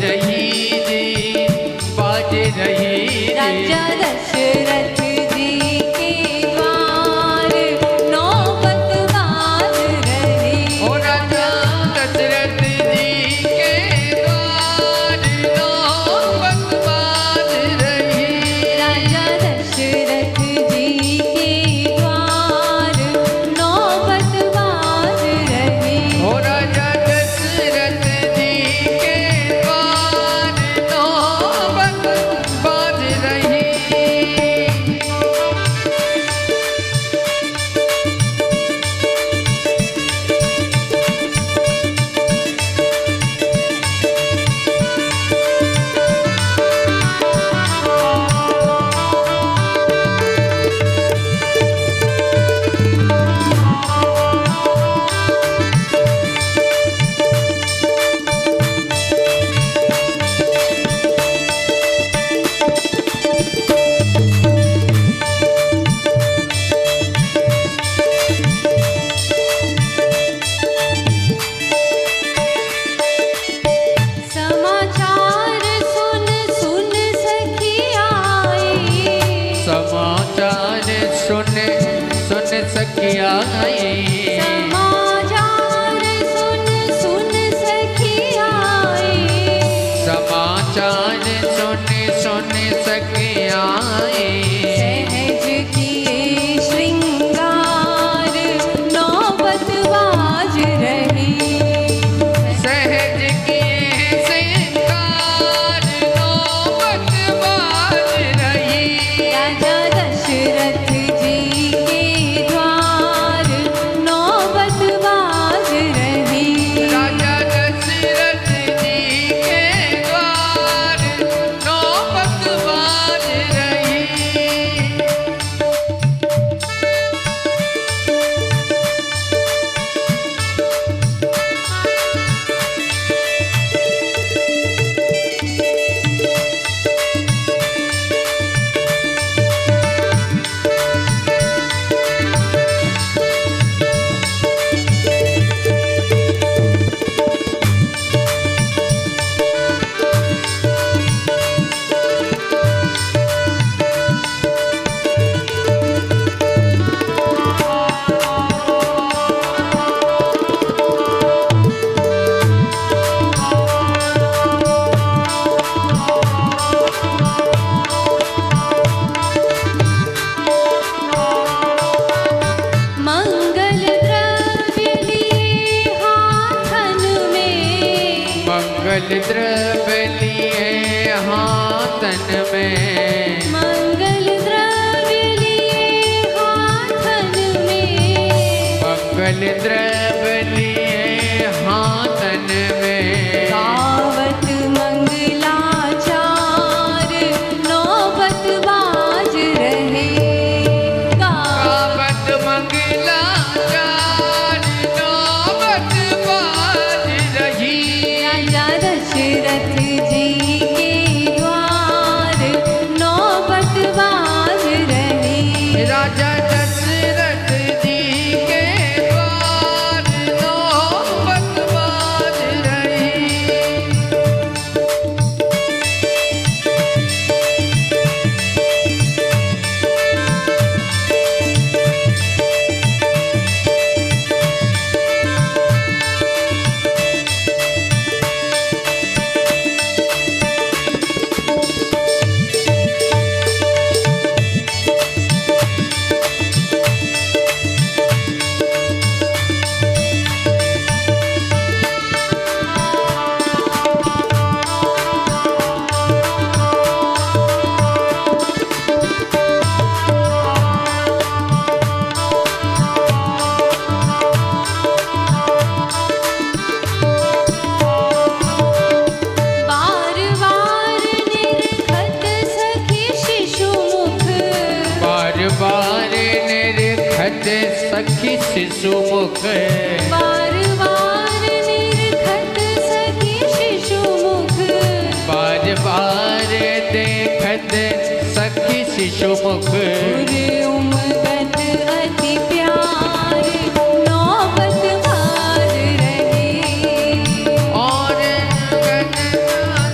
रही जी, बाज रही राजा दशरथ जी के द्वार नौबत बाज रही। ओ राजा दशरथ जी के द्वार नौबत बाज रही। राजा दशरथ जी के द्वार नौबत बाज रही। ओ राजा दशरथ जी के द्वार नौबत बाज रही। समाचार सुन सुन सखी आई। समाचार सुन सुन सखिया आई। समाचार सुन सुन सखी आई। समाचार सुन सुन सखिया आई। सहज किए श्रृंगार नौबत बाज रही। सहज किए श्रृंगार नौबत बाज रही। राजा दशरथ जी के द्वार नौबत बाज रही। राजा दशरथ जी के द्वार नौबत बाज रही। मंगल द्रव्य लिए हाथन में। मंगल द्रव्य लिए हाथन में। मंगल द्रव्य लिए हाथन में। मंगल द्रव्य लिए हाथन में। गावत मंगलाचार नौबत बाज रहे। गावत मंगलाचार नौबत बाज रही। राजा दशरथ जी के द्वार नौबत बाज रही। राजा दशरथ जी के द्वार नौबत बाज रही। बार बार निरखत सखी शिशु मुख। बार बार निरखत सखी शिशु मुख। बार बार निरखत सखी शिशु मुख। बार बार देखत सखी शिशु मुख। उर उमगत अति प्यार नौबत बाज रही। और गगन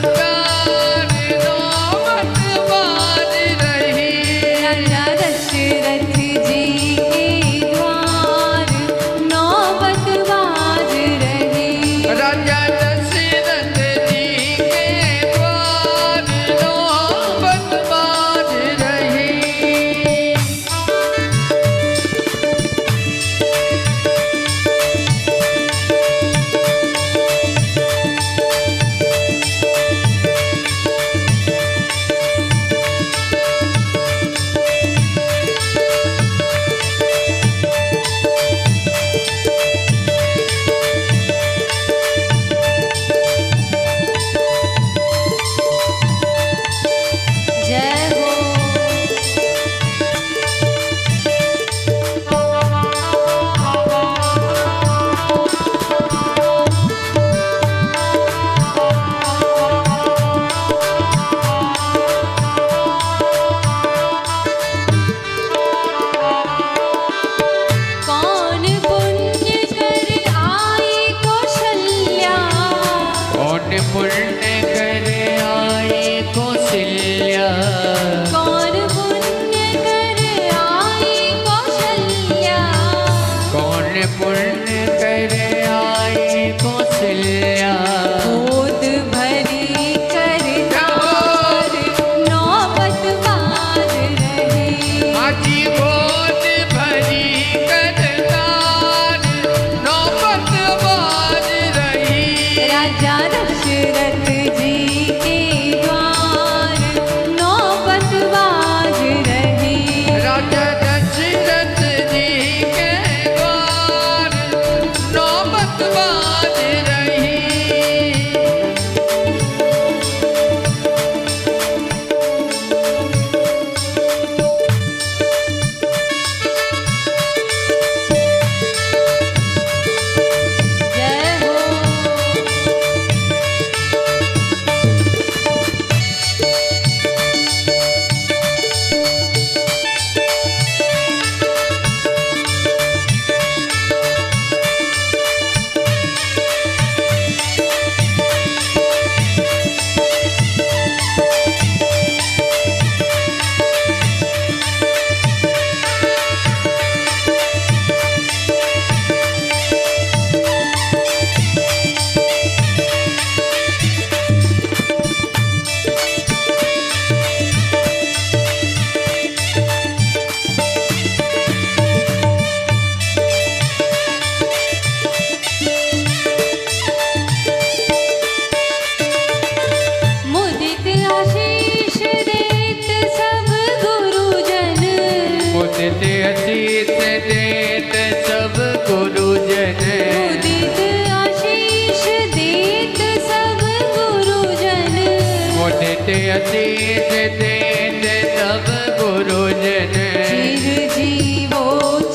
नित्य आशीष देते तब गुरुजन चिर जीवो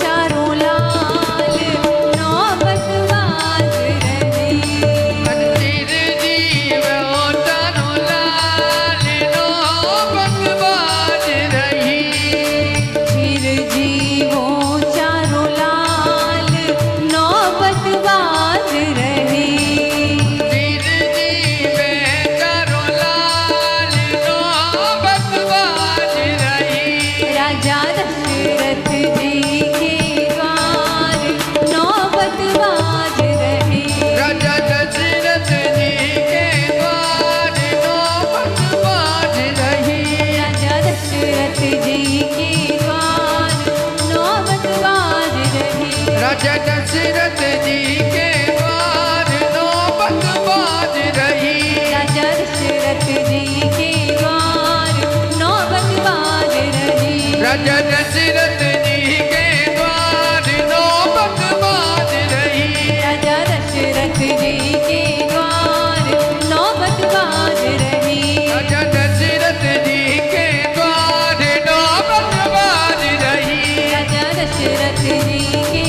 चारों लाल नौबत बाज रहे चिर जीवो चारों लाल नौबत बाज रही चिर जीवो चारों लाल नौबत बाज रहे चिर जीवे चारों लाल नौबत बाज रही राजा दशरथ जी के द्वार नौबत बाज रहे राजा दशरथ जी के द्वार नौबत बाज रही राजा दशरथ जी के द्वार नौबत बाज रहे राजा दशरथ जी के द्वार नौबत बाज रही राजा दशरथ जी के द्वार नौबत बाज रहे राजा दशरथ जी के द्वार नौबत बाज रही राजा दशरथ जी के द्वार नौबत बाज रहे राजा दशरथ जी के द्वार नौबत बाज रही राजा दशरथ जी के